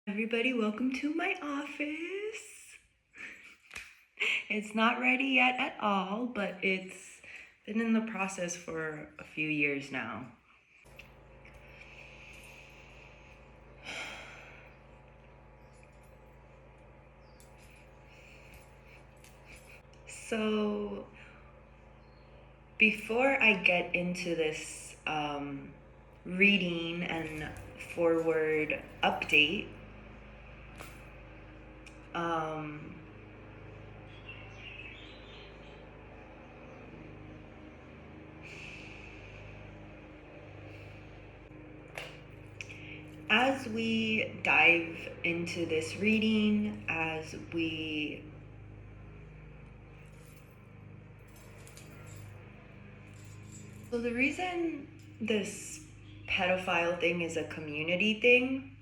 Everybody, welcome to my office. It's not ready yet at all, but it's been in the process for a few years now. So, before I get into this reading and forward update, as we dive into this reading, So the reason this pedophile thing is a community thing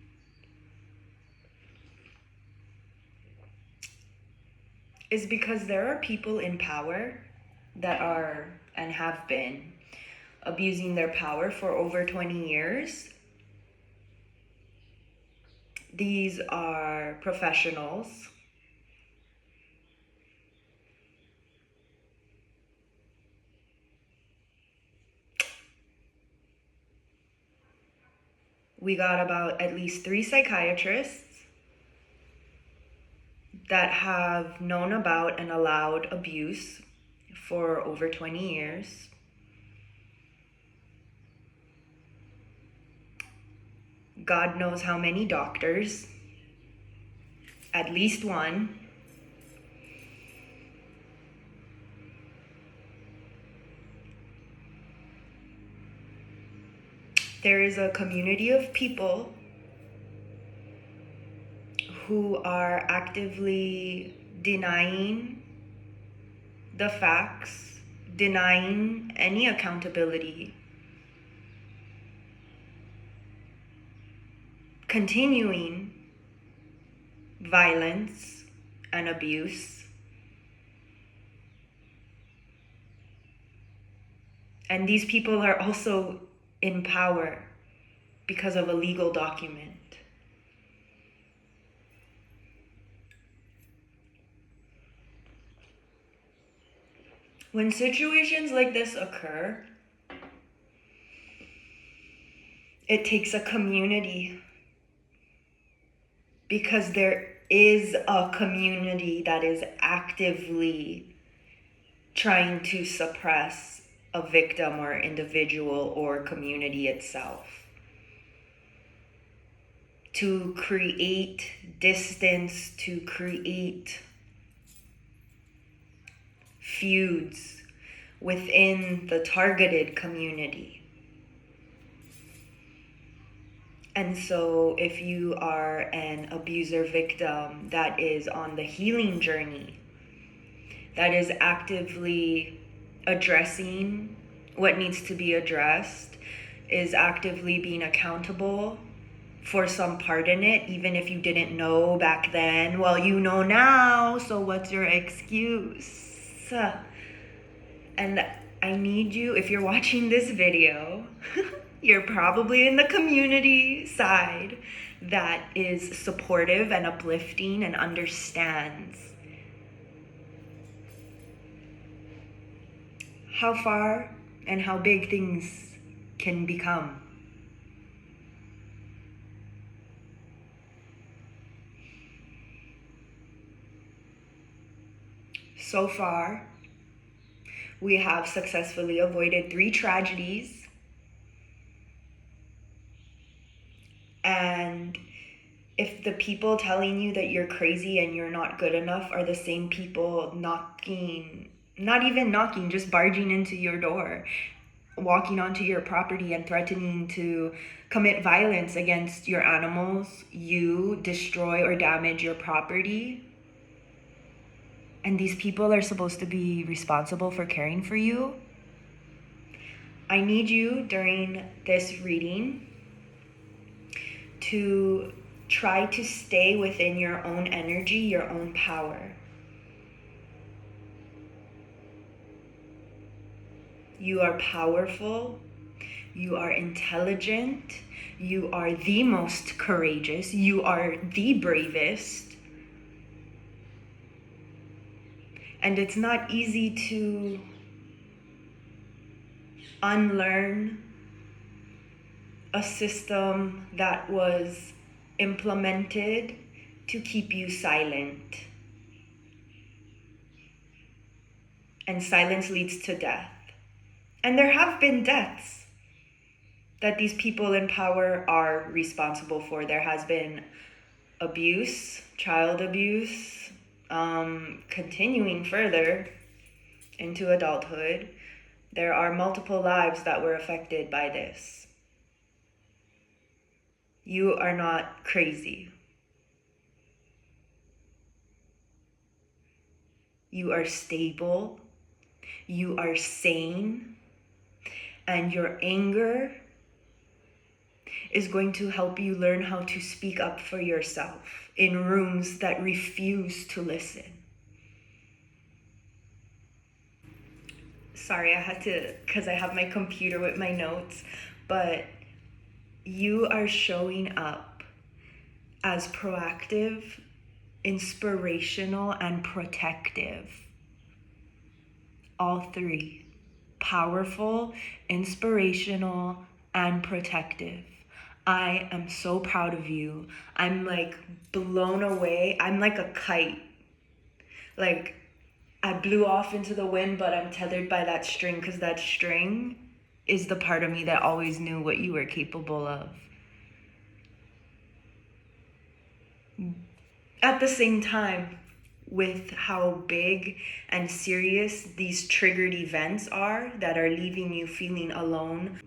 is because there are people in power that are and have been abusing their power for over 20 years. These are professionals. We got about at least 3 psychiatrists that have known about and allowed abuse for over 20 years. God knows how many doctors, at least one. There is a community of people who are actively denying the facts, denying any accountability, continuing violence and abuse. And these people are also in power because of a legal document. When situations like this occur, it takes a community, because there is a community that is actively trying to suppress a victim or individual or community itself, to create distance, to create feuds within the targeted community. And so if you are an abuser victim that is on the healing journey, that is actively addressing what needs to be addressed, is actively being accountable for some part in it, even if you didn't know back then, well, you know now, so what's your excuse? And I need you, if you're watching this video, you're probably in the community side that is supportive and uplifting and understands how far and how big things can become. So far, we have successfully avoided 3 tragedies. And if the people telling you that you're crazy and you're not good enough are the same people knocking, not even knocking, just barging into your door, walking onto your property and threatening to commit violence against your animals, you destroy or damage your property, and these people are supposed to be responsible for caring for you, I need you during this reading to try to stay within your own energy, your own power. You are powerful, you are intelligent, You are the most courageous. You are the bravest. And it's not easy to unlearn a system that was implemented to keep you silent. And silence leads to death. And there have been deaths that these people in power are responsible for. There has been abuse, child abuse, continuing further into adulthood. There are multiple lives that were affected by this. You are not crazy. You are stable. You are sane. And your anger is going to help you learn how to speak up for yourself in rooms that refuse to listen. Sorry, I had to, because I have my computer with my notes, but you are showing up as proactive, inspirational, and protective. All three. Powerful, inspirational, and protective. I am so proud of you. I'm like blown away. I'm like a kite. Like I blew off into the wind, but I'm tethered by that string, because that string is the part of me that always knew what you were capable of. At the same time, with how big and serious these triggered events are that are leaving you feeling alone,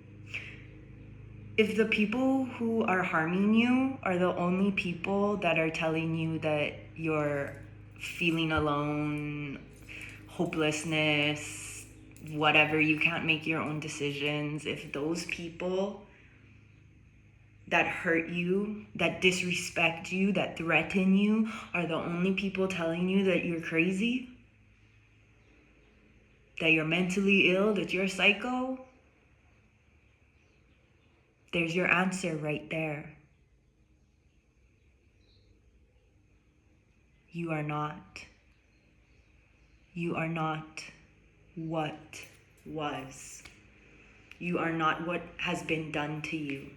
if the people who are harming you are the only people that are telling you that you're feeling alone, hopelessness, whatever, you can't make your own decisions, if those people that hurt you, that disrespect you, that threaten you are the only people telling you that you're crazy, that you're mentally ill, that you're psycho, there's your answer right there. You are not. You are not what was. You are not what has been done to you.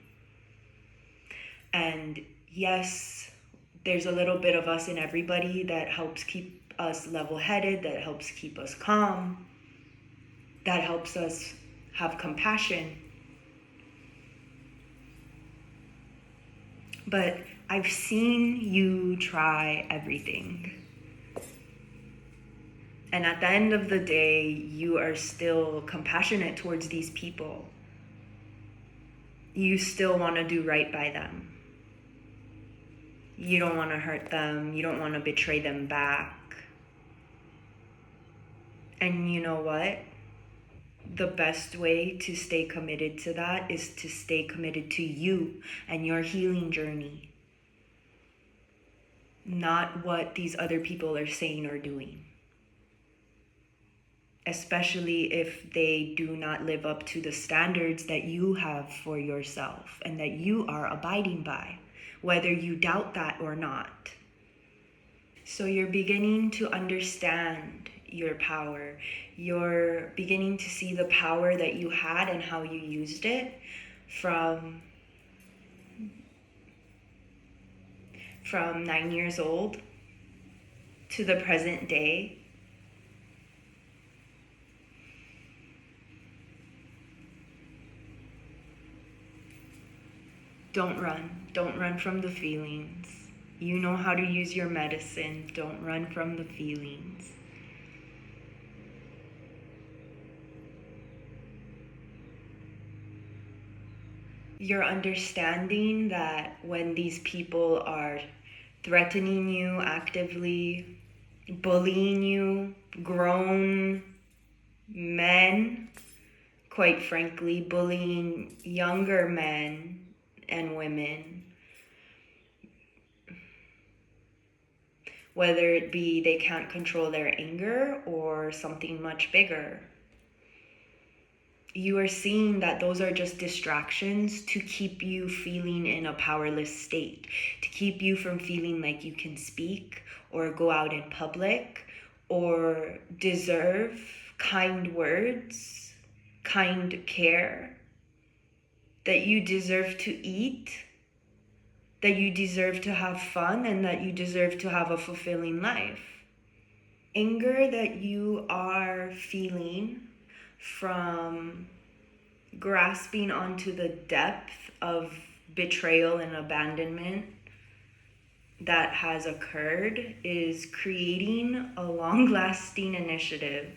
And yes, there's a little bit of us in everybody that helps keep us level-headed, that helps keep us calm, that helps us have compassion. But I've seen you try everything. And at the end of the day, you are still compassionate towards these people. You still want to do right by them. You don't want to hurt them. You don't want to betray them back. And you know what? The best way to stay committed to that is to stay committed to you and your healing journey. Not what these other people are saying or doing. Especially if they do not live up to the standards that you have for yourself and that you are abiding by, whether you doubt that or not. So you're beginning to understand your power. You're beginning to see the power that you had and how you used it from 9 years old to the present day. Don't run. Don't run from the feelings. You know how to use your medicine. Don't run from the feelings. You're understanding that when these people are threatening you actively, bullying you, grown men, quite frankly, bullying younger men and women, whether it be they can't control their anger or something much bigger. you are seeing that those are just distractions to keep you feeling in a powerless state, to keep you from feeling like you can speak or go out in public or deserve kind words, kind care, that you deserve to eat, that you deserve to have fun, and that you deserve to have a fulfilling life. Anger that you are feeling from grasping onto the depth of betrayal and abandonment that has occurred is creating a long-lasting initiative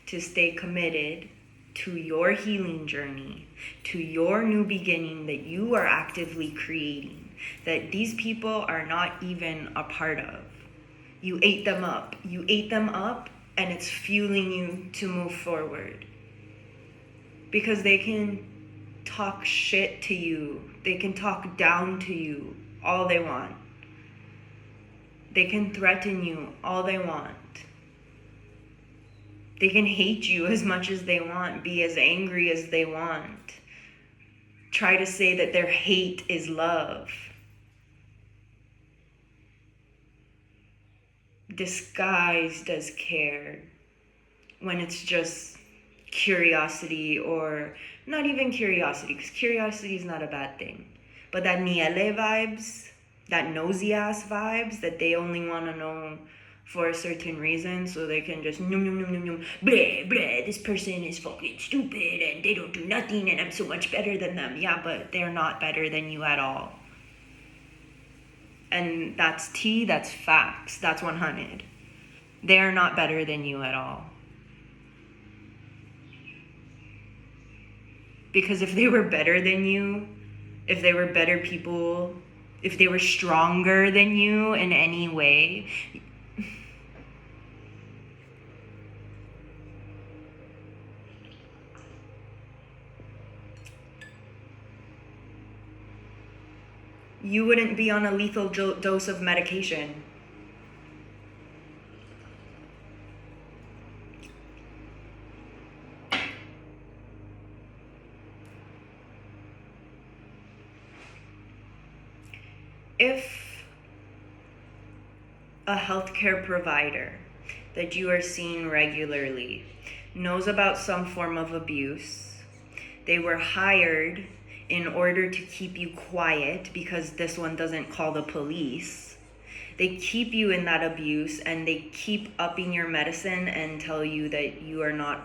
to stay committed to your healing journey, to your new beginning that you are actively creating, that these people are not even a part of. You ate them up. You ate them up, and it's fueling you to move forward. Because they can talk shit to you. They can talk down to you all they want. They can threaten you all they want. They can hate you as much as they want, be as angry as they want. Try to say that their hate is love. Disguised as care, when it's just curiosity, or not even curiosity, because curiosity is not a bad thing. But that niele vibes, that nosy ass vibes, that they only want to know for a certain reason, so they can just num num num num num, bleh bleh, this person is fucking stupid and they don't do nothing and I'm so much better than them. Yeah, but they're not better than you at all. And that's tea, that's facts, that's 100. They are not better than you at all. Because if they were better than you, if they were better people, if they were stronger than you in any way, you wouldn't be on a lethal dose of medication. If a healthcare provider that you are seeing regularly knows about some form of abuse, they were hired in order to keep you quiet because this one doesn't call the police. They keep you in that abuse and they keep upping your medicine and tell you that you are not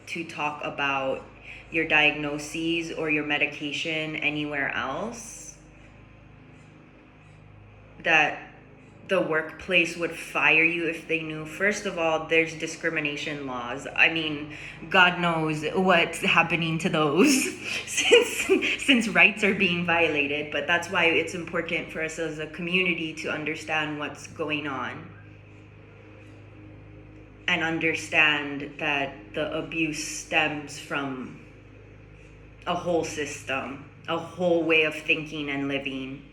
to talk about your diagnoses or your medication anywhere else. That the workplace would fire you if they knew. First of all, there's discrimination laws. I mean, God knows what's happening to those since rights are being violated. But that's why it's important for us as a community to understand what's going on and understand that the abuse stems from a whole system, a whole way of thinking and living,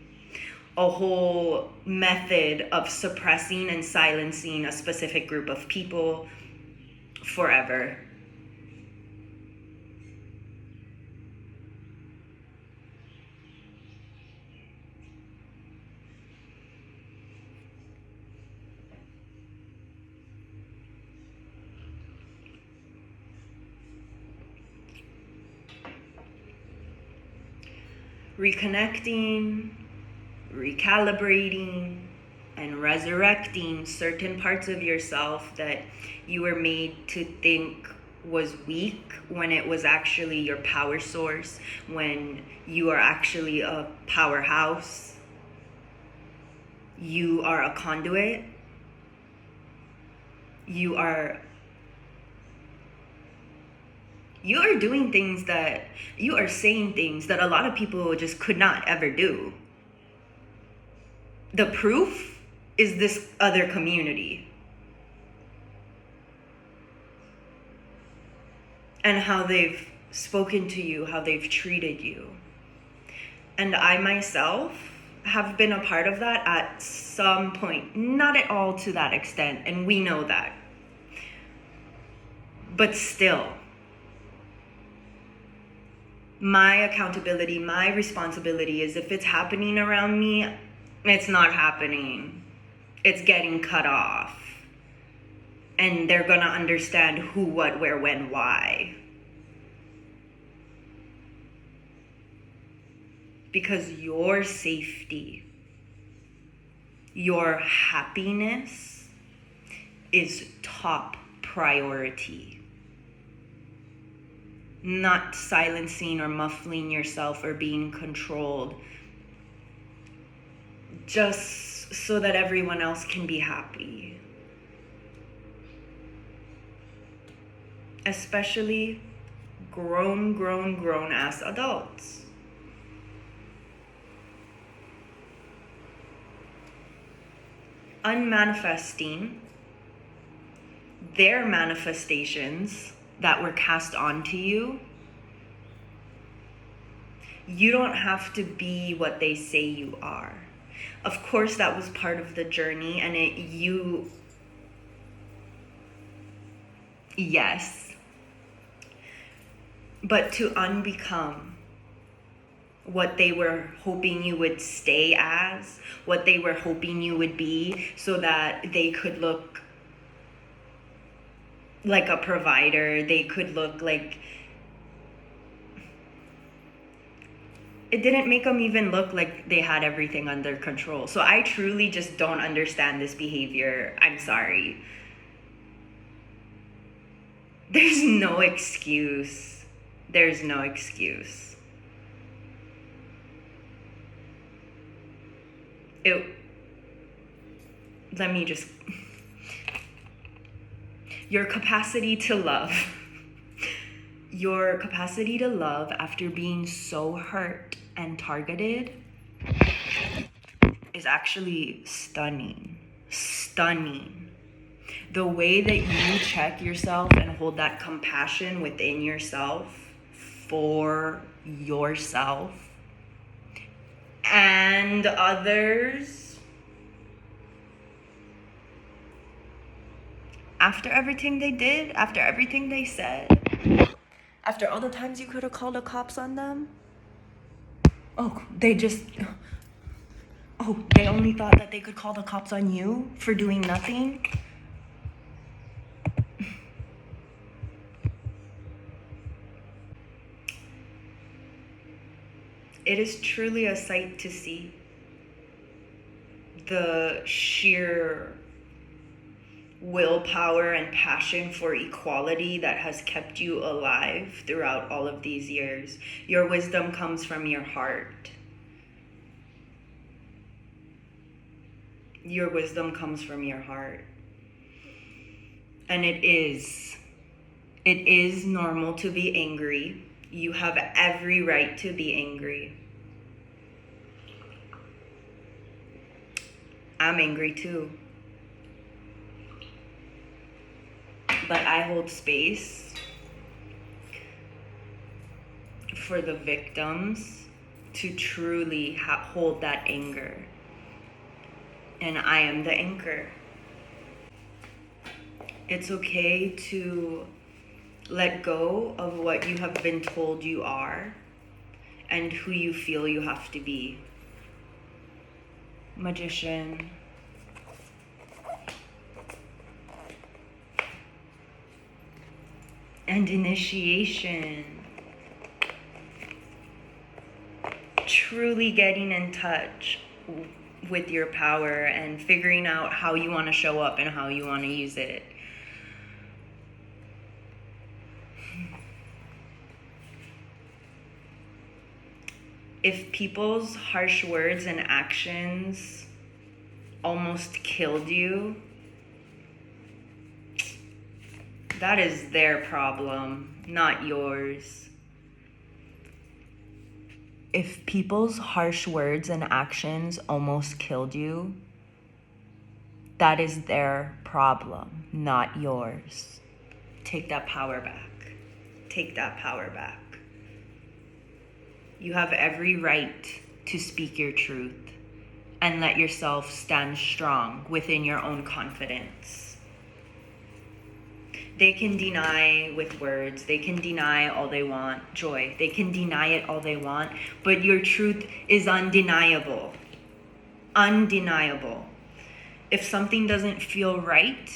a whole method of suppressing and silencing a specific group of people forever. Reconnecting, recalibrating, and resurrecting certain parts of yourself that you were made to think was weak when it was actually your power source, when you are actually a powerhouse. You are a conduit. You are doing things that, you are saying things that a lot of people just could not ever do. The proof is this other community. And how they've spoken to you, how they've treated you. And I myself have been a part of that at some point. Not at all to that extent, and we know that. But still, My accountability, my responsibility is if it's happening around me, it's not happening. It's getting cut off. And they're gonna understand who, what, where, when, why. Because your safety, your happiness is top priority. Not silencing or muffling yourself or being controlled just so that everyone else can be happy. Especially grown ass adults. Unmanifesting their manifestations that were cast onto you. You don't have to be what they say you are. Of course, that was part of the journey, and yes. But to unbecome what they were hoping you would stay as, what they were hoping you would be, so that they could look like a provider, they could look like... It didn't make them even look like they had everything under control. So I truly just don't understand this behavior. I'm sorry. There's no excuse. There's no excuse. Let me just... Your capacity to love. Your capacity to love after being so hurt and targeted is actually stunning. Stunning. The way that you check yourself and hold that compassion within yourself for yourself and others. After everything they did, after everything they said, after all the times you could have called the cops on them, they only thought that they could call the cops on you for doing nothing? It is truly a sight to see the sheer willpower and passion for equality that has kept you alive throughout all of these years. Your wisdom comes from your heart. Your wisdom comes from your heart. And it is normal to be angry. You have every right to be angry. I'm angry too. But I hold space for the victims to truly hold that anger. And I am the anchor. It's okay to let go of what you have been told you are and who you feel you have to be. Magician. And initiation. Truly getting in touch with your power and figuring out how you want to show up and how you want to use it. If people's harsh words and actions almost killed you, that is their problem, not yours. If people's harsh words and actions almost killed you, that is their problem, not yours. Take that power back. Take that power back. You have every right to speak your truth and let yourself stand strong within your own confidence. They can deny with words. They can deny all they want joy. They can deny it all they want, but your truth is undeniable. Undeniable. If something doesn't feel right,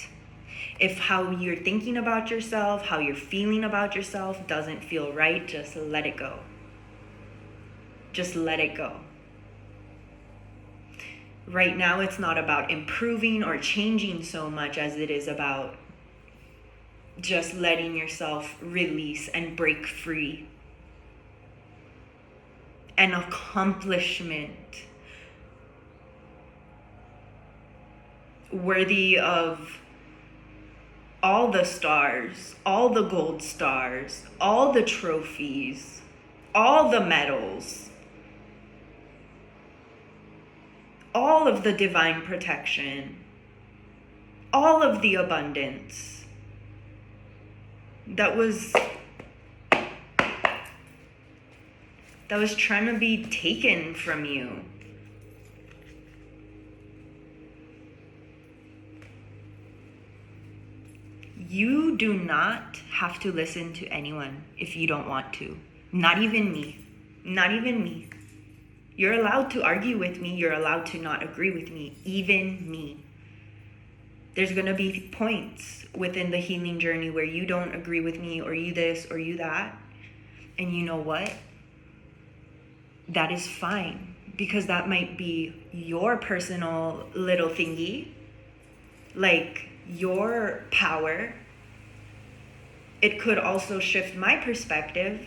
if how you're thinking about yourself, how you're feeling about yourself doesn't feel right, just let it go. Just let it go. Right now, it's not about improving or changing so much as it is about just letting yourself release and break free. An accomplishment worthy of all the stars, all the gold stars, all the trophies, all the medals, all of the divine protection, all of the abundance that was trying to be taken from you. You do not have to listen to anyone if you don't want to. Not even me. Not even me. You're allowed to argue with me. You're allowed to not agree with me. Even me. There's going to be points within the healing journey where you don't agree with me, or you this or you that. And you know what? That is fine, because that might be your personal little thingy, like your power. It could also shift my perspective.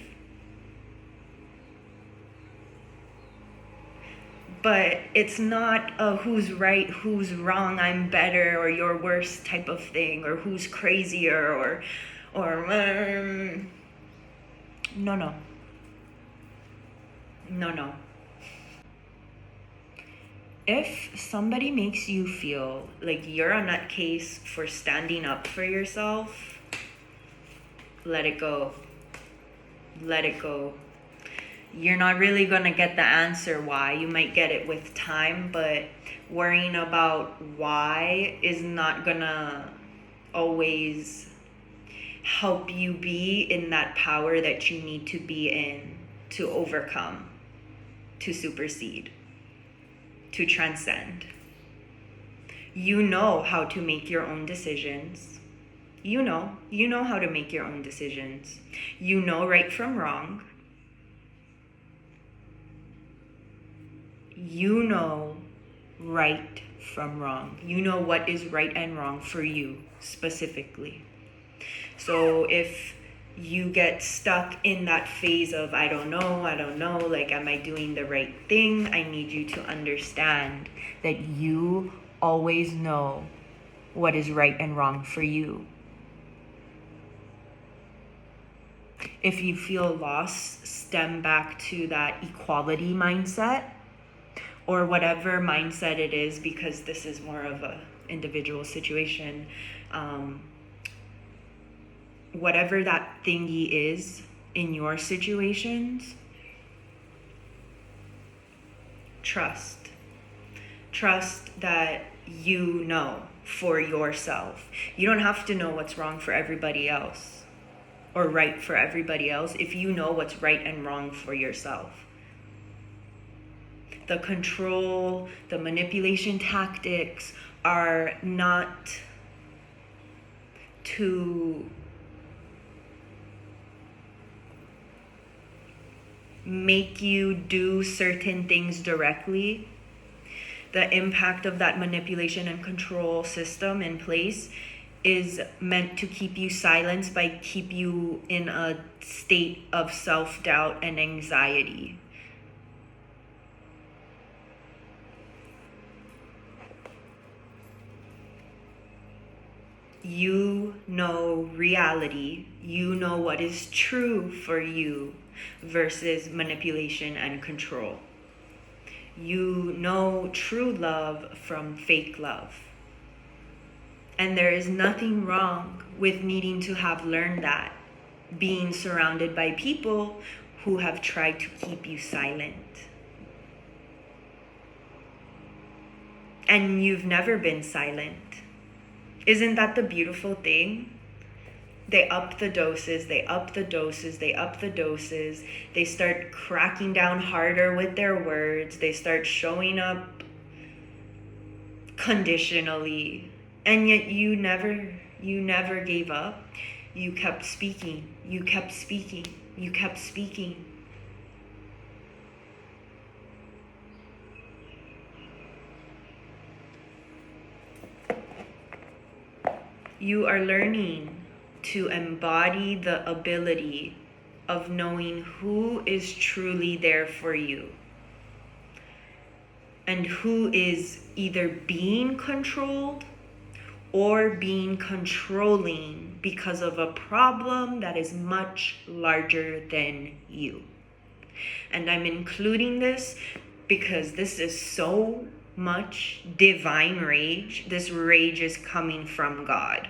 But it's not a who's right, who's wrong, I'm better, or you're worse type of thing, or who's crazier, or no. If somebody makes you feel like you're a nutcase for standing up for yourself, let it go. Let it go. You're not really going to get the answer why. You might get it with time, but worrying about why is not going to always help you be in that power that you need to be in to overcome, to supersede, to transcend. You know how to make your own decisions. You know how to make your own decisions. You know right from wrong. You know right from wrong. You know what is right and wrong for you specifically. So if you get stuck in that phase of, I don't know, like, am I doing the right thing? I need you to understand that you always know what is right and wrong for you. If you feel lost, stem back to that equality mindset, or whatever mindset it is, because this is more of a individual situation. Whatever that thingy is in your situations, trust that you know for yourself. You don't have to know what's wrong for everybody else or right for everybody else if you know what's right and wrong for yourself. The control, the manipulation tactics are not to make you do certain things directly. The impact of that manipulation and control system in place is meant to keep you silenced, by keep you in a state of self-doubt and anxiety. You know reality. You know what is true for you versus manipulation and control. You know true love from fake love. And there is nothing wrong with needing to have learned that, being surrounded by people who have tried to keep you silent. And you've never been silent. Isn't that the beautiful thing? They up the doses, they up the doses, they up the doses. They start cracking down harder with their words. They start showing up conditionally. And yet you never gave up. You kept speaking, you kept speaking, you kept speaking. You are learning to embody the ability of knowing who is truly there for you and who is either being controlled or being controlling because of a problem that is much larger than you. And I'm including this because this is so much divine rage. This rage is coming from God.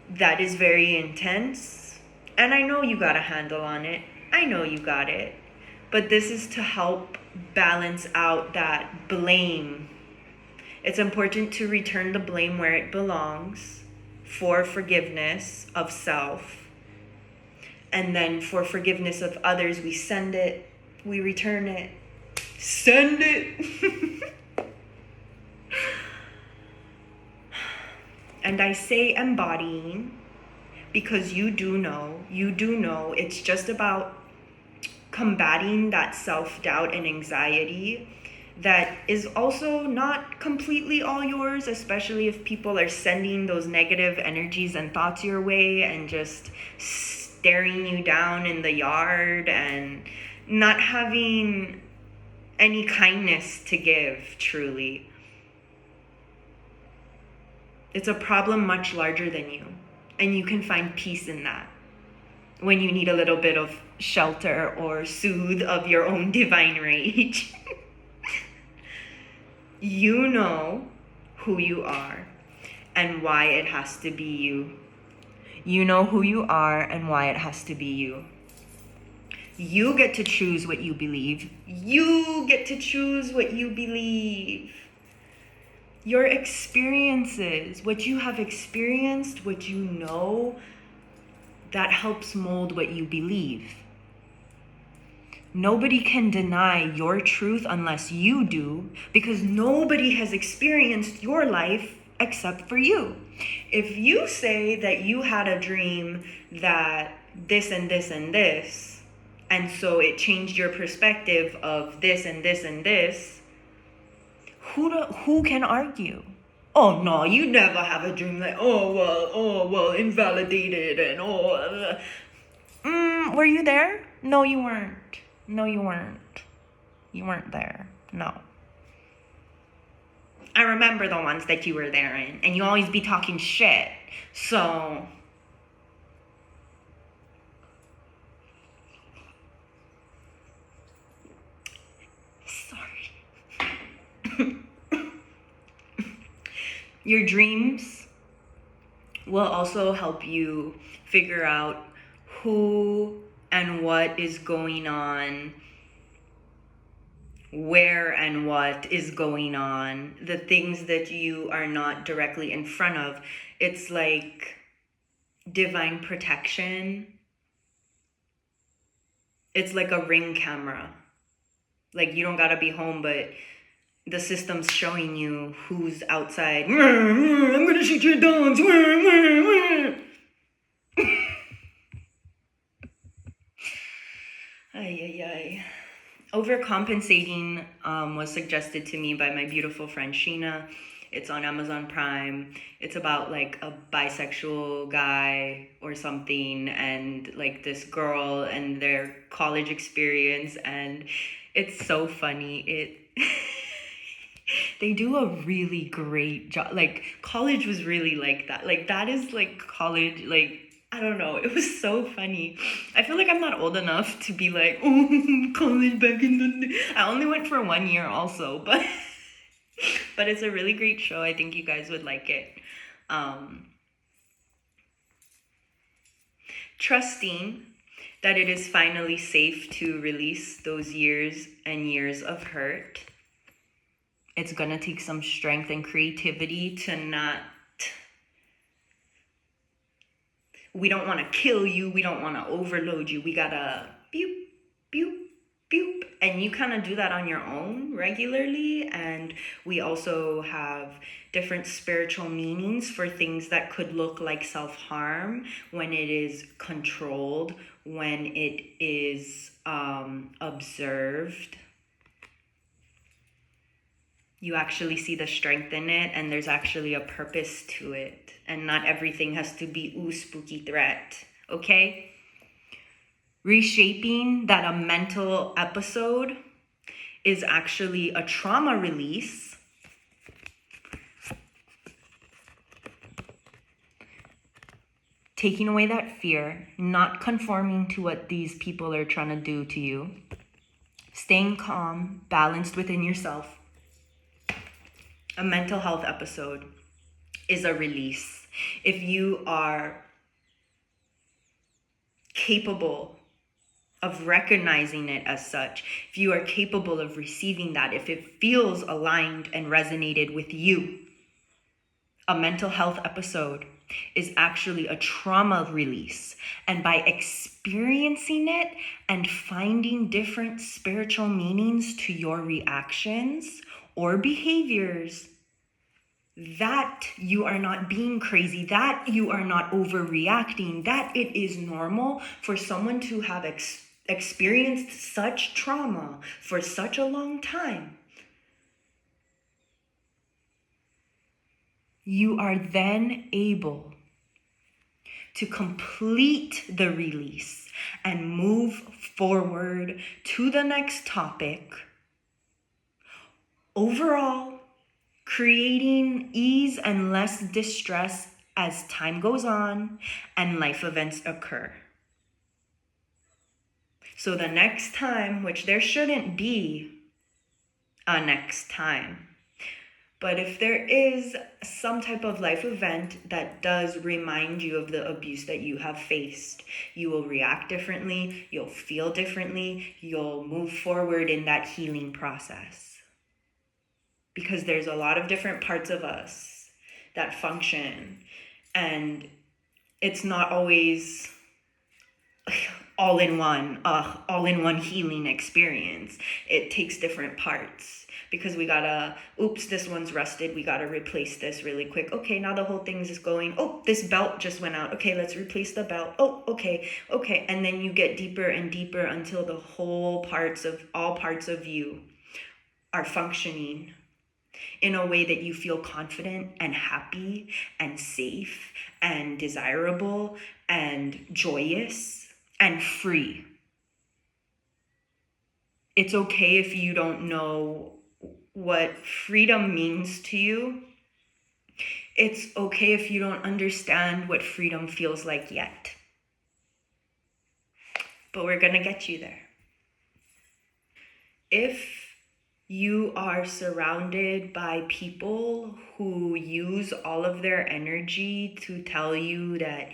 That is very intense. And I know you got a handle on it. I know you got it. But this is to help balance out that blame. It's important to return the blame where it belongs for forgiveness of self. And then for forgiveness of others, we send it, we return it, send it. And I say embodying because you do know it's just about combating that self-doubt and anxiety that is also not completely all yours, especially if people are sending those negative energies and thoughts your way and just staring you down in the yard and not having any kindness to give, truly. It's a problem much larger than you, and you can find peace in that when you need a little bit of shelter or soothe of your own divine rage. You know who you are and why it has to be you. You know who you are and why it has to be you. You get to choose what you believe. You get to choose what you believe. Your experiences, what you have experienced, what you know, that helps mold what you believe. Nobody can deny your truth unless you do, because nobody has experienced your life except for you. If you say that you had a dream that this and this and this, and so it changed your perspective of this and this and this, who can argue? Oh no, you never have a dream like, oh well, invalidated and were you there? No, you weren't. No, you weren't. You weren't there. No. I remember the ones that you were there in, and you always be talking shit. So sorry. Your dreams will also help you figure out who and what is going on, where and what is going on, the things that you are not directly in front of. It's like divine protection. It's like a Ring camera. Like you don't gotta be home, but the system's showing you who's outside. I'm gonna shoot your dogs. Ay. Overcompensating was suggested to me by my beautiful friend Sheena. It's on Amazon Prime. It's about like a bisexual guy or something and like this girl and their college experience, and it's so funny. They do a really great job. Like college was really like that. Like that is like college, like I don't know. It was so funny. I feel like I'm not old enough to be like, oh, college back in the day. I only went for 1 year also, but but it's a really great show. I think you guys would like it. Trusting that it is finally safe to release those years and years of hurt. It's gonna take some strength and creativity to not We don't want to kill you. We don't want to overload you. We gotta boop, boop, boop. And you kind of do that on your own regularly. And we also have different spiritual meanings for things that could look like self-harm when it is controlled, when it is observed. You actually see the strength in it, and there's actually a purpose to it. And not everything has to be, ooh, spooky threat, okay? Reshaping that a mental episode is actually a trauma release. Taking away that fear, not conforming to what these people are trying to do to you. Staying calm, balanced within yourself. A mental health episode is a release. If you are capable of recognizing it as such, if you are capable of receiving that, if it feels aligned and resonated with you, a mental health episode is actually a trauma release. And by experiencing it and finding different spiritual meanings to your reactions or behaviors, that you are not being crazy, that you are not overreacting, that it is normal for someone to have experienced such trauma for such a long time. You are then able to complete the release and move forward to the next topic. Overall, creating ease and less distress as time goes on and life events occur. So the next time, which there shouldn't be a next time, but if there is some type of life event that does remind you of the abuse that you have faced, you will react differently, you'll feel differently, you'll move forward in that healing process. Because there's a lot of different parts of us that function, and it's not always all in one healing experience. It takes different parts, because we gotta, oops, this one's rusted, we gotta replace this really quick. Okay, now the whole thing's just going, oh, this belt just went out. Okay, let's replace the belt. Oh, okay. And then you get deeper and deeper until the all parts of you are functioning in a way that you feel confident and happy and safe and desirable and joyous and free. It's okay if you don't know what freedom means to you. It's okay if you don't understand what freedom feels like yet. But we're gonna get you there. If you are surrounded by people who use all of their energy to tell you that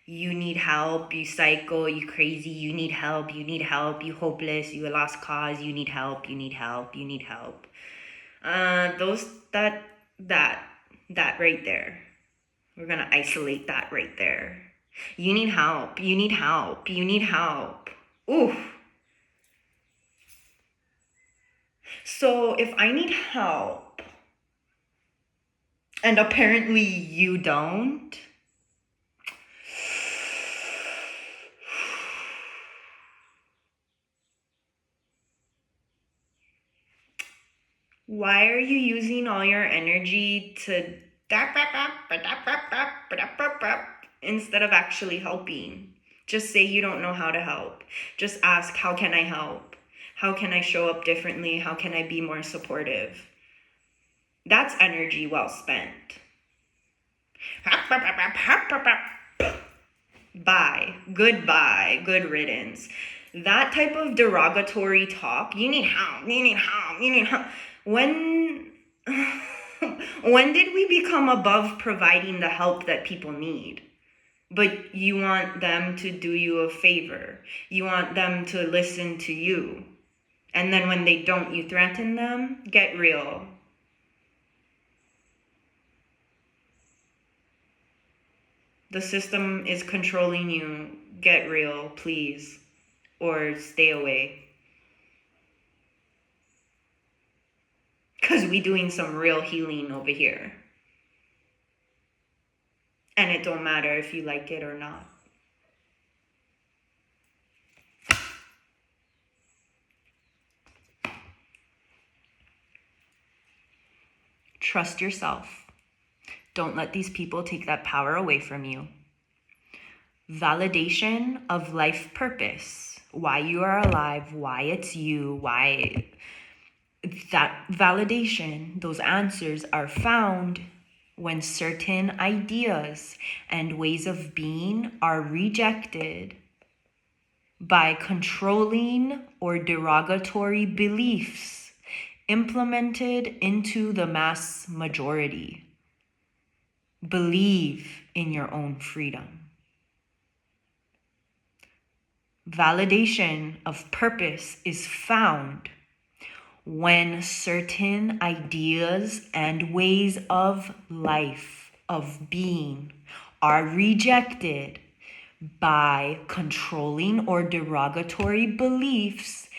you need help, you psycho, you crazy, you need help, you hopeless, you lost cause, you need help. That right there. We're gonna isolate that right there. You need help. Ooh. So if I need help, and apparently you don't, why are you using all your energy to instead of actually helping? Just say you don't know how to help. Just ask, how can I help? How can I show up differently? How can I be more supportive? That's energy well spent. Bye. Goodbye. Good riddance. That type of derogatory talk, you need help. When did we become above providing the help that people need? But you want them to do you a favor. You want them to listen to you. And then when they don't, you threaten them? Get real. The system is controlling you. Get real, please. Or stay away. Because we doing some real healing over here. And it don't matter if you like it or not. Trust yourself. Don't let these people take that power away from you. Validation of life purpose. Why you are alive, why it's you, why... That validation, those answers are found when certain ideas and ways of being are rejected by controlling or derogatory beliefs implemented into the mass majority. Believe in your own freedom. Validation of purpose is found when certain ideas and ways of life, of being, are rejected by controlling or derogatory beliefs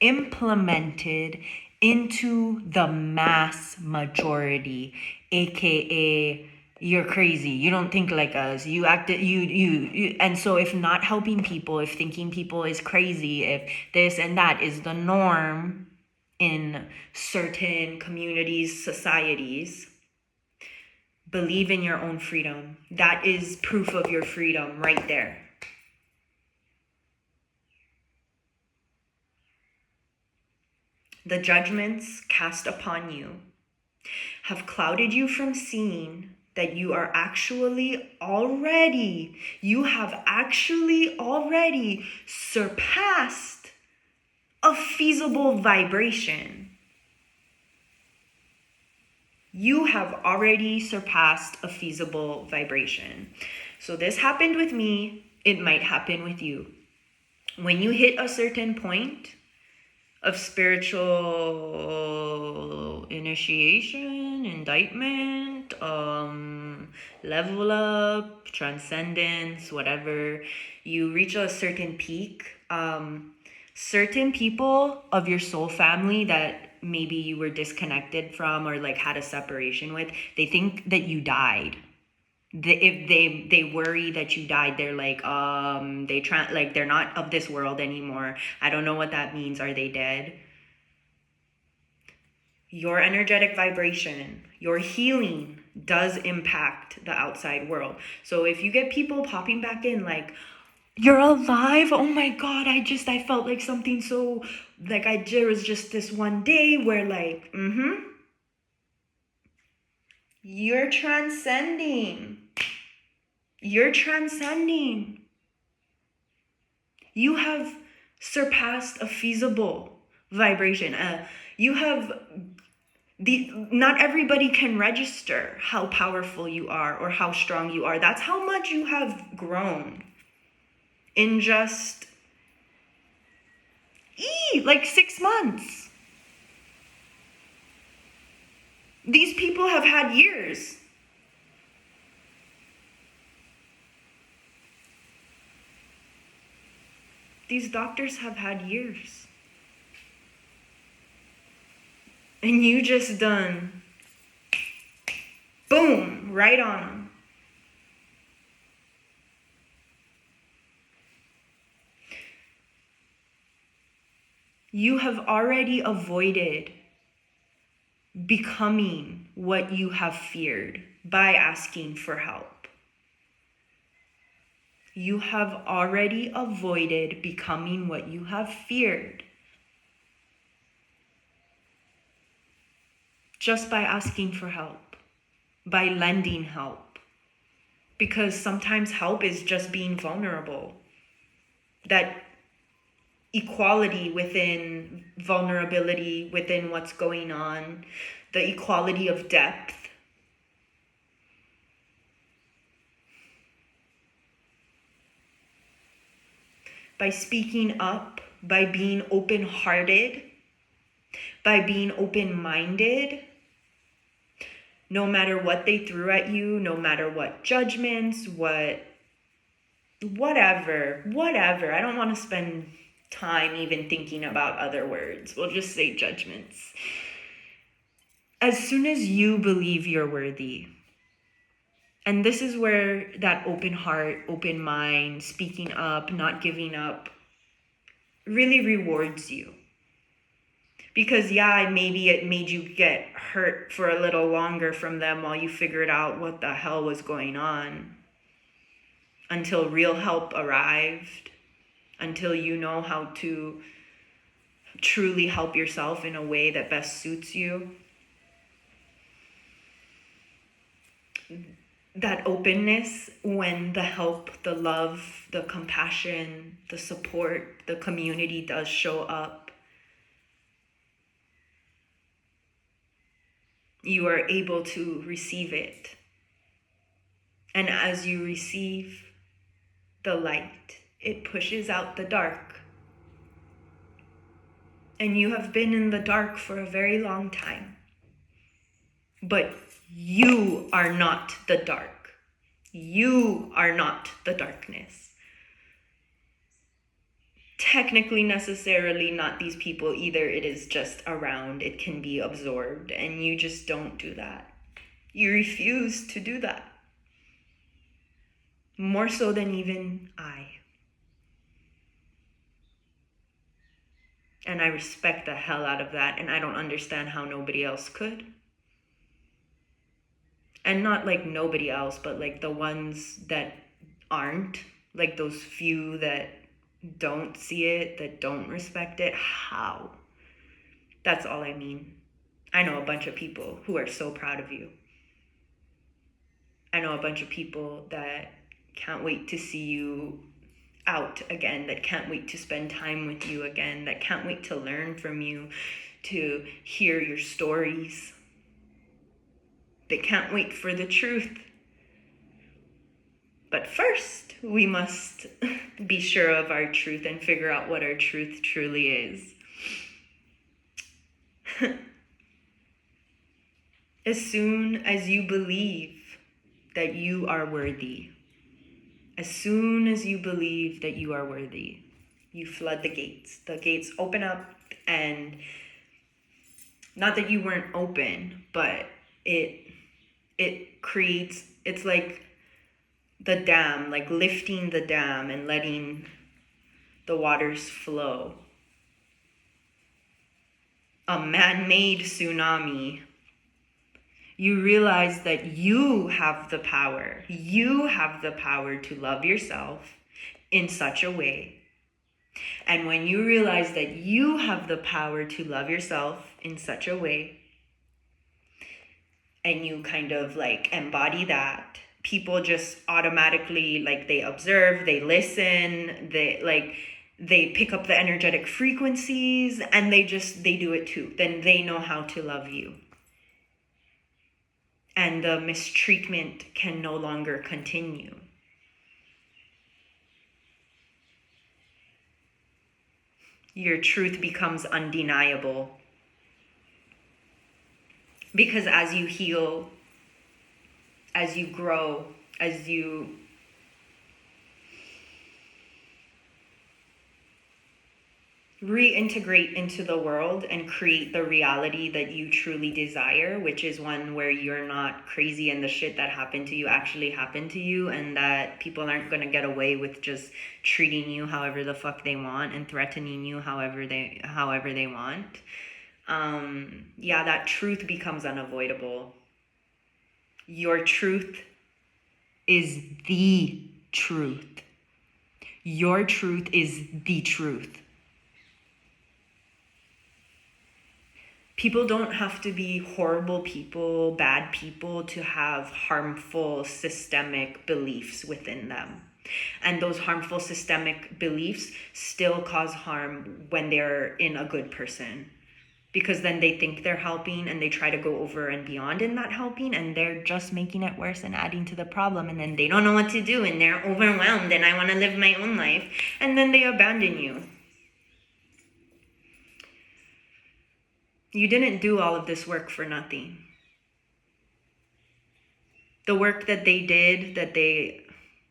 implemented into the mass majority, aka you're crazy, you don't think like us, you act you and so if not helping people, if thinking people is crazy, if this and that is the norm in certain communities, societies, believe in your own freedom. That is proof of your freedom right there. The judgments cast upon you have clouded you from seeing that you have actually already surpassed a feasible vibration. You have already surpassed a feasible vibration. So this happened with me. It might happen with you. When you hit a certain point of spiritual initiation, indictment, level up, transcendence, whatever, you reach a certain peak. Certain people of your soul family that maybe you were disconnected from or like had a separation with, they think that you died. If they worry that you died, they're like they're not of this world anymore. I don't know what that means. Are they dead? Your energetic vibration, your healing does impact the outside world. So if you get people popping back in like, you're alive, oh my god, I felt like something so, like there was just this one day where like, you're transcending. You're transcending. You have surpassed a feasible vibration. Not everybody can register how powerful you are or how strong you are. That's how much you have grown in just like 6 months. These people have had years. These doctors have had years. And you just done, boom, right on them. You have already avoided becoming what you have feared by asking for help. You have already avoided becoming what you have feared just by asking for help, by lending help. Because sometimes help is just being vulnerable. That equality within vulnerability, within what's going on, the equality of depth. By speaking up, by being open-hearted, by being open-minded, No matter what they threw at you, no matter what judgments, whatever. I don't want to spend time even thinking about other words. We'll just say judgments. As soon as you believe you're worthy, and this is where that open heart, open mind, speaking up, not giving up, really rewards you. Because maybe it made you get hurt for a little longer from them while you figured out what the hell was going on. Until real help arrived. Until you know how to truly help yourself in a way that best suits you. That openness, when the help, the love, the compassion, the support, the community does show up, you are able to receive it. And as you receive the light, it pushes out the dark. And you have been in the dark for a very long time. But you are not the dark. You are not the darkness. Technically, necessarily not these people either. It is just around. It can be absorbed. And you just don't do that. You refuse to do that. More so than even I. And I respect the hell out of that. And I don't understand how nobody else could. And not like nobody else, but like the ones that aren't. Like those few that don't see it, that don't respect it. How? That's all I mean. I know a bunch of people who are so proud of you. I know a bunch of people that can't wait to see you out again, that can't wait to spend time with you again, that can't wait to learn from you, to hear your stories. They can't wait for the truth. But first, we must be sure of our truth and figure out what our truth truly is. As soon as you believe that you are worthy, as soon as you believe that you are worthy, you flood the gates. The gates open up, and not that you weren't open, but it creates, it's like the dam, like lifting the dam and letting the waters flow. A man-made tsunami. You realize that you have the power. You have the power to love yourself in such a way. And when you realize that you have the power to love yourself in such a way, and you kind of like embody that, people just automatically, like, they observe, they listen, they pick up the energetic frequencies, and they do it too. Then they know how to love you. And the mistreatment can no longer continue. Your truth becomes undeniable. Because as you heal, as you grow, as you reintegrate into the world and create the reality that you truly desire, which is one where you're not crazy and the shit that happened to you actually happened to you, and that people aren't going to get away with just treating you however the fuck they want and threatening you however they want. That truth becomes unavoidable. Your truth is the truth. Your truth is the truth. People don't have to be horrible people, bad people, to have harmful systemic beliefs within them. And those harmful systemic beliefs still cause harm when they're in a good person. Because then they think they're helping and they try to go over and beyond in that helping, and they're just making it worse and adding to the problem. And then they don't know what to do and they're overwhelmed and I want to live my own life. And then they abandon you. You didn't do all of this work for nothing. The work that they did, that they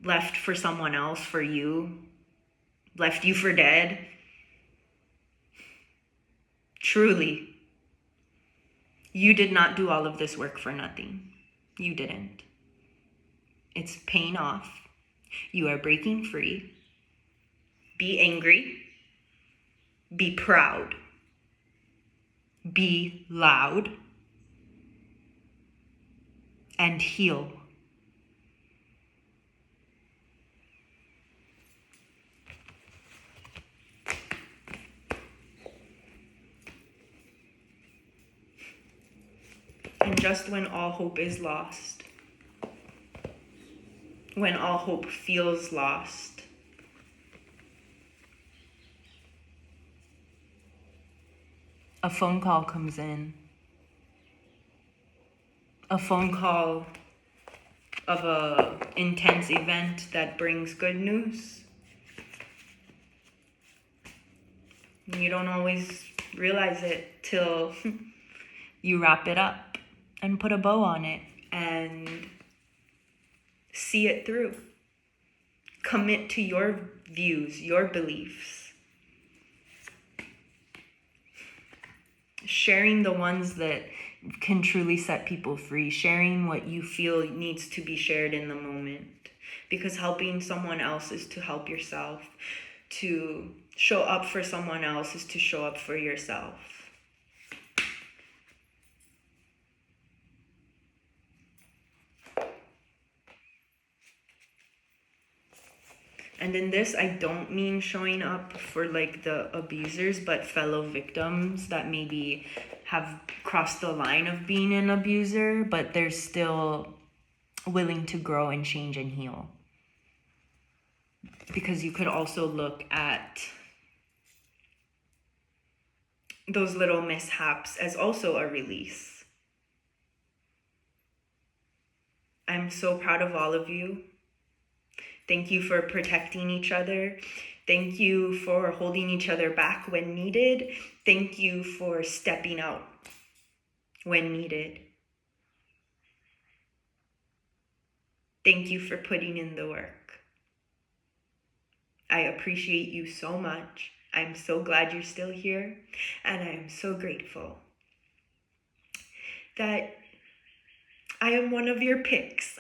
left for someone else, for you, left you for dead. Truly, you did not do all of this work for nothing. You didn't. It's paying off. You are breaking free. Be angry. Be proud. Be loud. And heal. And just when all hope is lost, when all hope feels lost, a phone call comes in. A phone call of a intense event that brings good news. You don't always realize it till you wrap it up and put a bow on it and see it through. Commit to your views, your beliefs. Sharing the ones that can truly set people free. Sharing what you feel needs to be shared in the moment. Because helping someone else is to help yourself. To show up for someone else is to show up for yourself. And in this, I don't mean showing up for like the abusers, but fellow victims that maybe have crossed the line of being an abuser, but they're still willing to grow and change and heal. Because you could also look at those little mishaps as also a release. I'm so proud of all of you. Thank you for protecting each other. Thank you for holding each other back when needed. Thank you for stepping out when needed. Thank you for putting in the work. I appreciate you so much. I'm so glad you're still here. And I am so grateful that I am one of your picks.